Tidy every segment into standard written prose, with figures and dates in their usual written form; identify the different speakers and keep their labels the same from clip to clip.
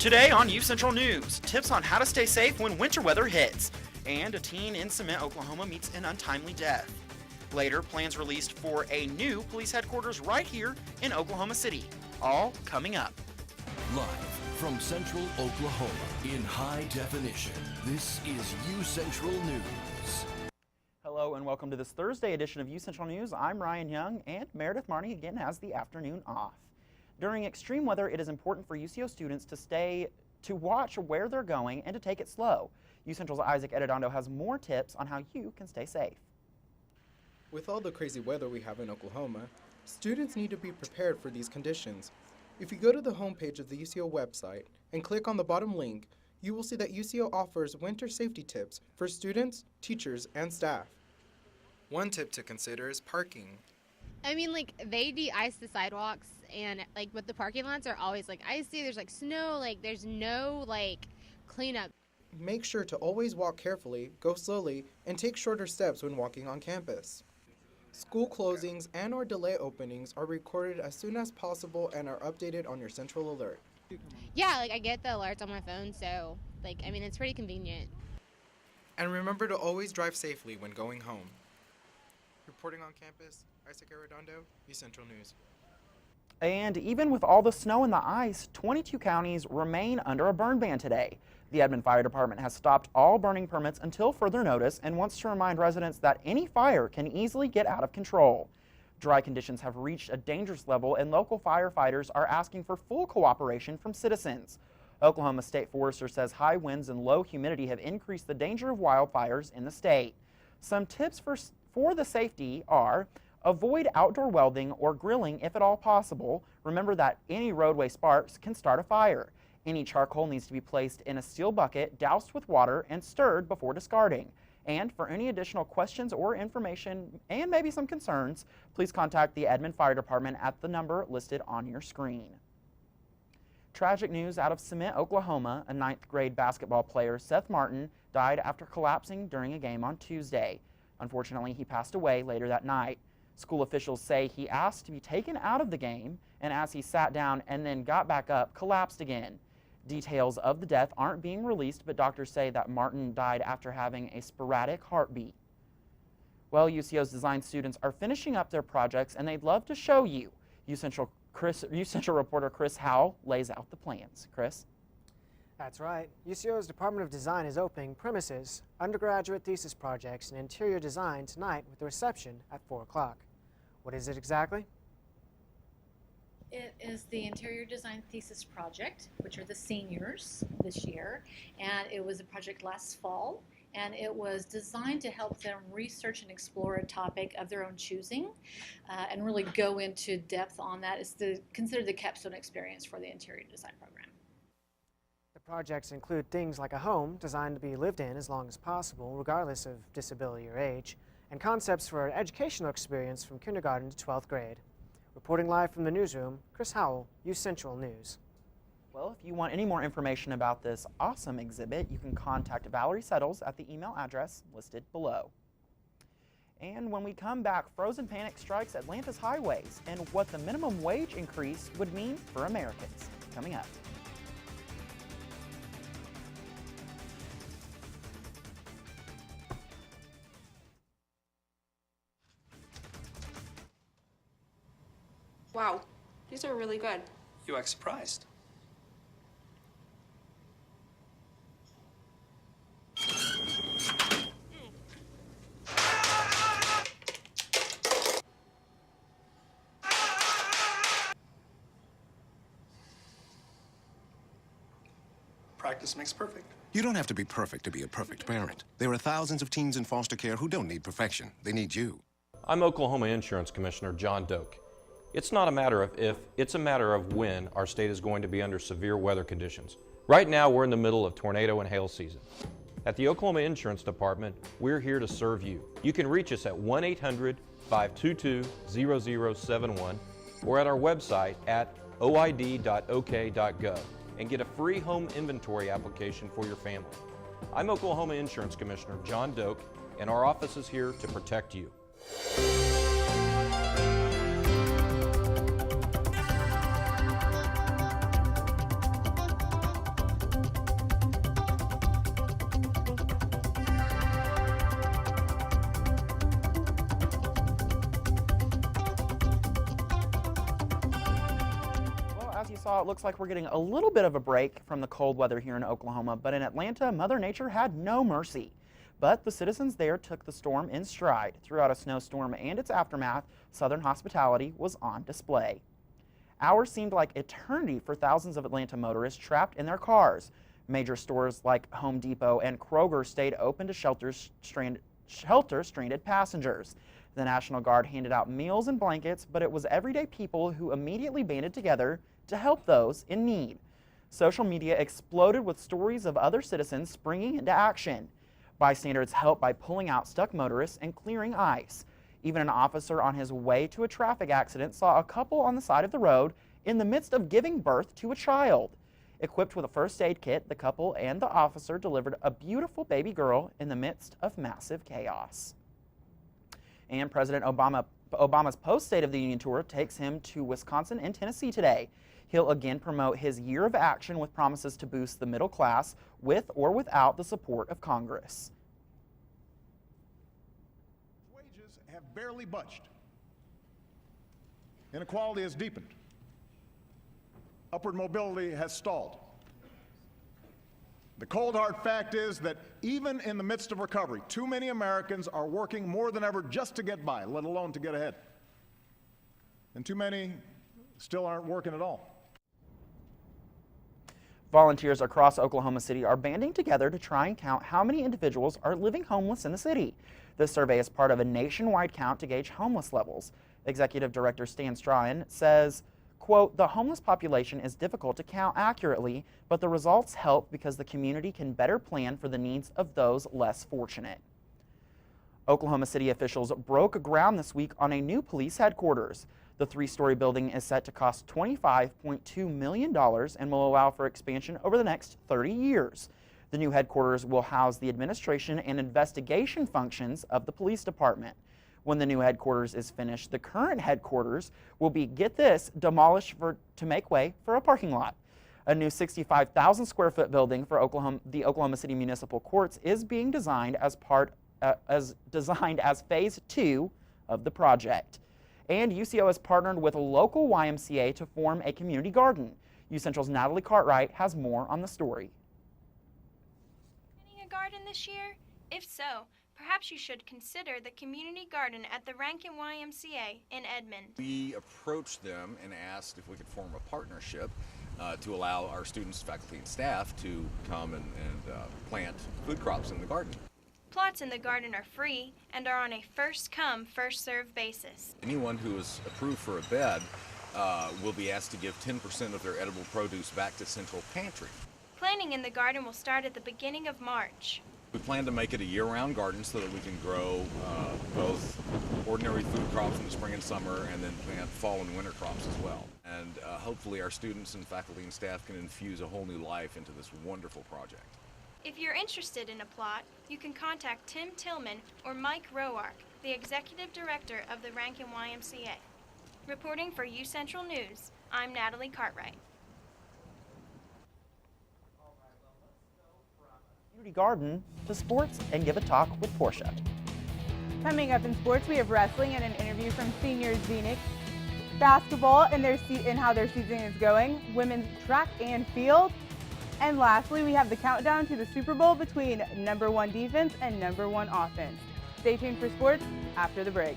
Speaker 1: Today on UCentral News, tips on how to stay safe when winter weather hits, and a teen in Cement, Oklahoma meets an untimely death. Later, plans released for a new police headquarters right here in Oklahoma City. All coming up.
Speaker 2: Live from Central Oklahoma in high definition, this is UCentral News.
Speaker 1: Hello and welcome to this Thursday edition of UCentral News. I'm Ryan Young, and Meredith Marney again has the afternoon off. During extreme weather, it is important for UCO students to watch where they're going and to take it slow. UCentral's Isaac Edodondo has more tips on how you can stay safe.
Speaker 3: With all the crazy weather we have in Oklahoma, students need to be prepared for these conditions. If you go to the homepage of the UCO website and click on the bottom link, you will see that UCO offers winter safety tips for students, teachers, and staff. One tip to consider is parking.
Speaker 4: I mean, they de-ice the sidewalks, and, but the parking lots are always, icy. There's, snow. There's no, cleanup.
Speaker 3: Make sure to always walk carefully, go slowly, and take shorter steps when walking on campus. School closings and/or delay openings are recorded as soon as possible and are updated on your central alert.
Speaker 4: Yeah, I get the alerts on my phone, so, it's pretty convenient.
Speaker 3: And remember to always drive safely when going home. Reporting on campus, Isaac Edodondo, UCentral News.
Speaker 1: And even with all the snow and the ice, 22 counties remain under a burn ban today. The Edmond Fire Department has stopped all burning permits until further notice and wants to remind residents that any fire can easily get out of control. Dry conditions have reached a dangerous level, and local firefighters are asking for full cooperation from citizens. Oklahoma State Forester says high winds and low humidity have increased the danger of wildfires in the state. Some tips for the safety are: avoid outdoor welding or grilling if at all possible. Remember that any roadway sparks can start a fire. Any charcoal needs to be placed in a steel bucket, doused with water, and stirred before discarding. And for any additional questions or information and maybe some concerns, please contact the Edmond Fire Department at the number listed on your screen. Tragic news out of Cement, Oklahoma. A 9th grade basketball player, Seth Martin, died after collapsing during a game on Tuesday. Unfortunately, he passed away later that night. School officials say he asked to be taken out of the game, and as he sat down and then got back up, collapsed again. Details of the death aren't being released, but doctors say that Martin died after having a sporadic heartbeat. Well, UCO's design students are finishing up their projects, and they'd love to show you. UCentral reporter Chris Howell lays out the plans. Chris?
Speaker 5: That's right. UCO's Department of Design is opening premises, undergraduate thesis projects, and interior design tonight with a reception at 4 o'clock. What is it exactly?
Speaker 6: It is the interior design thesis project, which are the seniors this year, and it was a project last fall, and it was designed to help them research and explore a topic of their own choosing, and really go into depth on that. It's considered the capstone experience for the interior design program.
Speaker 5: The projects include things like a home designed to be lived in as long as possible, regardless of disability or age, and concepts for an educational experience from kindergarten to 12th grade. Reporting live from the newsroom, Chris Howell, UCentral News.
Speaker 1: Well, if you want any more information about this awesome exhibit, you can contact Valerie Settles at the email address listed below. And when we come back, frozen panic strikes Atlanta's highways and what the minimum wage increase would mean for Americans. Coming up.
Speaker 7: Wow, these are really good.
Speaker 8: You act surprised. Practice makes perfect.
Speaker 9: You don't have to be perfect to be a perfect parent. There are thousands of teens in foster care who don't need perfection. They need you.
Speaker 10: I'm Oklahoma Insurance Commissioner John Doak. It's not a matter of if, it's a matter of when our state is going to be under severe weather conditions. Right now, we're in the middle of tornado and hail season. At the Oklahoma Insurance Department, we're here to serve you. You can reach us at 1-800-522-0071 or at our website at oid.ok.gov and get a free home inventory application for your family. I'm Oklahoma Insurance Commissioner John Doak, and our office is here to protect you.
Speaker 1: you saw, it looks like we're getting a little bit of a break from the cold weather here in Oklahoma, but in Atlanta, Mother Nature had no mercy. But the citizens there took the storm in stride. Throughout a snowstorm and its aftermath, Southern hospitality was on display. Hours seemed like eternity for thousands of Atlanta motorists trapped in their cars. Major stores like Home Depot and Kroger stayed open to shelter stranded passengers. The National Guard handed out meals and blankets, but it was everyday people who immediately banded together to help those in need. Social media exploded with stories of other citizens springing into action. Bystanders helped by pulling out stuck motorists and clearing ice. Even an officer on his way to a traffic accident saw a couple on the side of the road in the midst of giving birth to a child. Equipped with a first aid kit, the couple and the officer delivered a beautiful baby girl in the midst of massive chaos. And President Obama's post-State of the Union tour takes him to Wisconsin and Tennessee today. He'll again promote his year of action with promises to boost the middle class with or without the support of Congress.
Speaker 11: Wages have barely budged. Inequality has deepened. Upward mobility has stalled. The cold hard fact is that even in the midst of recovery, too many Americans are working more than ever just to get by, let alone to get ahead. And too many still aren't working at all.
Speaker 1: Volunteers across Oklahoma City are banding together to try and count how many individuals are living homeless in the city. This survey is part of a nationwide count to gauge homeless levels. Executive Director Stan Strahan says, quote, "The homeless population is difficult to count accurately, but the results help because the community can better plan for the needs of those less fortunate." Oklahoma City officials broke ground this week on a new police headquarters. The three-story building is set to cost $25.2 million and will allow for expansion over the next 30 years. The new headquarters will house the administration and investigation functions of the police department. When the new headquarters is finished, the current headquarters will be, get this, demolished to make way for a parking lot. A new 65,000 square foot building for the Oklahoma City Municipal Courts is being designed as phase 2 of the project. And UCO has partnered with a local YMCA to form a community garden. UCentral's Natalie Cartwright has more on the story.
Speaker 12: Planning a garden this year? If so, perhaps you should consider the community garden at the Rankin YMCA in Edmond.
Speaker 13: We approached them and asked if we could form a partnership to allow our students, faculty, and staff to come and plant food crops in the garden.
Speaker 12: Plots in the garden are free and are on a first-come, first-served basis.
Speaker 13: Anyone who is approved for a bed will be asked to give 10% of their edible produce back to Central Pantry.
Speaker 12: Planting in the garden will start at the beginning of March.
Speaker 13: We plan to make it a year-round garden so that we can grow both ordinary food crops in the spring and summer, and then plant fall and winter crops as well. And hopefully our students and faculty and staff can infuse a whole new life into this wonderful project.
Speaker 12: If you're interested in a plot, you can contact Tim Tillman or Mike Roark, the Executive Director of the Rankin YMCA. Reporting for UCentral News, I'm Natalie Cartwright.
Speaker 1: Community garden to sports and give a talk with Portia.
Speaker 14: Coming up in sports, we have wrestling and an interview from seniors Phoenix, basketball and how their season is going, women's track and field, and lastly, we have the countdown to the Super Bowl between #1 defense and #1 offense. Stay tuned for sports after the break.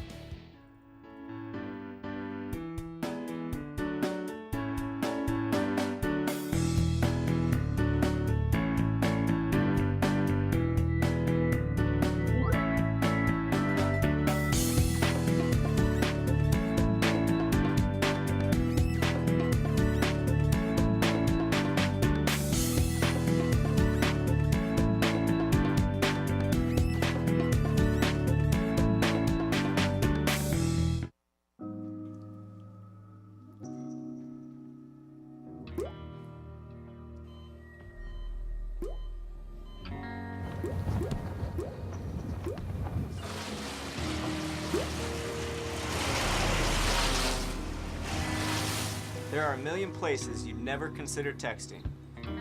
Speaker 15: There are a million places you'd never consider texting.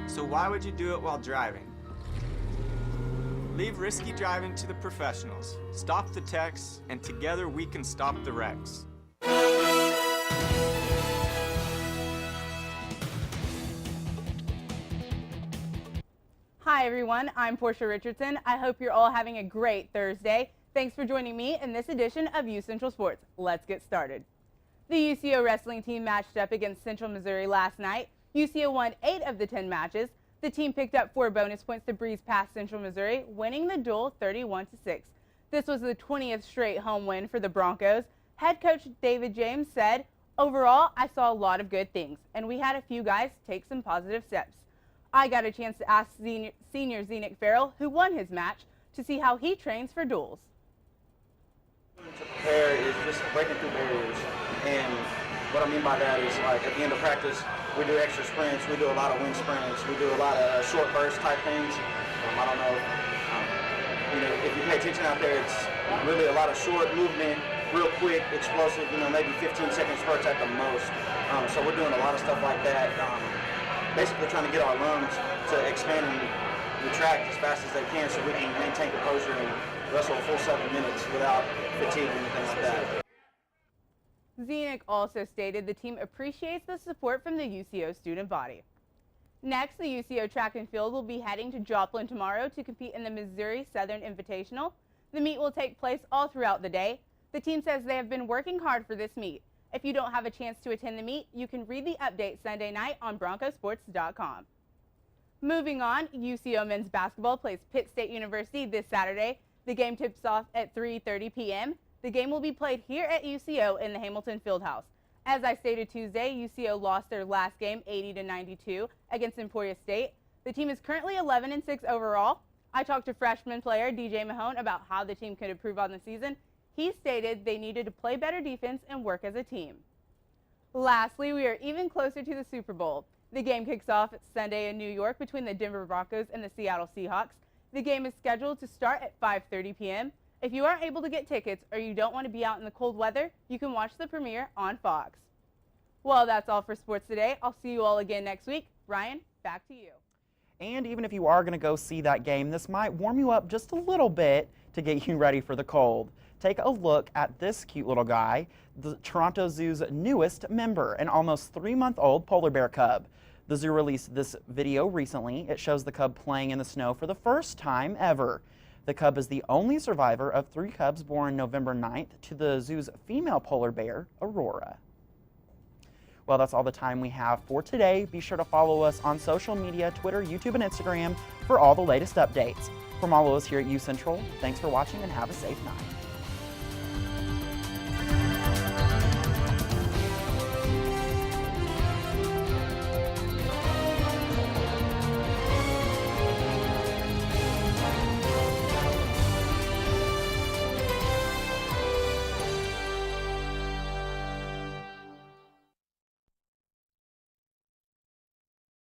Speaker 15: So why would you do it while driving? Leave risky driving to the professionals. Stop the texts, and together we can stop the wrecks.
Speaker 14: Hi everyone, I'm Portia Richardson. I hope you're all having a great Thursday. Thanks for joining me in this edition of UCentral Sports. Let's get started. The UCO wrestling team matched up against Central Missouri last night. UCO won 8 of the 10 matches. The team picked up 4 bonus points to breeze past Central Missouri, winning the duel 31-6. This was the 20th straight home win for the Broncos. Head coach David James said, "Overall, I saw a lot of good things, and we had a few guys take some positive steps. I got a chance to ask senior Zenick Farrell, who won his match, to see how he trains for duels."
Speaker 16: To prepare is just breaking through barriers, and what I mean by that is, like, at the end of practice, we do extra sprints, we do a lot of wing sprints, we do a lot of short burst type things. I don't know, if you pay attention out there, it's really a lot of short movement, real quick, explosive, maybe 15-second spurts at the most. So we're doing a lot of stuff like that, basically trying to get our lungs to expand and retract as fast as they can so we can maintain composure and wrestle a full 7 minutes without fatigue or anything like that.
Speaker 14: Zenick also stated the team appreciates the support from the UCO student body. Next, the UCO track and field will be heading to Joplin tomorrow to compete in the Missouri Southern Invitational. The meet will take place all throughout the day. The team says they have been working hard for this meet. If you don't have a chance to attend the meet, you can read the update Sunday night on broncosports.com. Moving on, UCO men's basketball plays Pitt State University this Saturday. The game tips off at 3:30 p.m. The game will be played here at UCO in the Hamilton Fieldhouse. As I stated Tuesday, UCO lost their last game 80-92 against Emporia State. The team is currently 11-6 overall. I talked to freshman player DJ Mahone about how the team could improve on the season. He stated they needed to play better defense and work as a team. Lastly, we are even closer to the Super Bowl. The game kicks off Sunday in New York between the Denver Broncos and the Seattle Seahawks. The game is scheduled to start at 5:30 p.m. If you aren't able to get tickets or you don't want to be out in the cold weather, you can watch the premiere on Fox. Well, that's all for sports today. I'll see you all again next week. Ryan, back to you.
Speaker 1: And even if you are going to go see that game, this might warm you up just a little bit to get you ready for the cold. Take a look at this cute little guy, the Toronto Zoo's newest member, an almost 3-month-old polar bear cub. The zoo released this video recently. It shows the cub playing in the snow for the first time ever. The cub is the only survivor of 3 cubs born November 9th to the zoo's female polar bear, Aurora. Well, that's all the time we have for today. Be sure to follow us on social media, Twitter, YouTube, and Instagram for all the latest updates. From all of us here at UCentral, thanks for watching and have a safe night.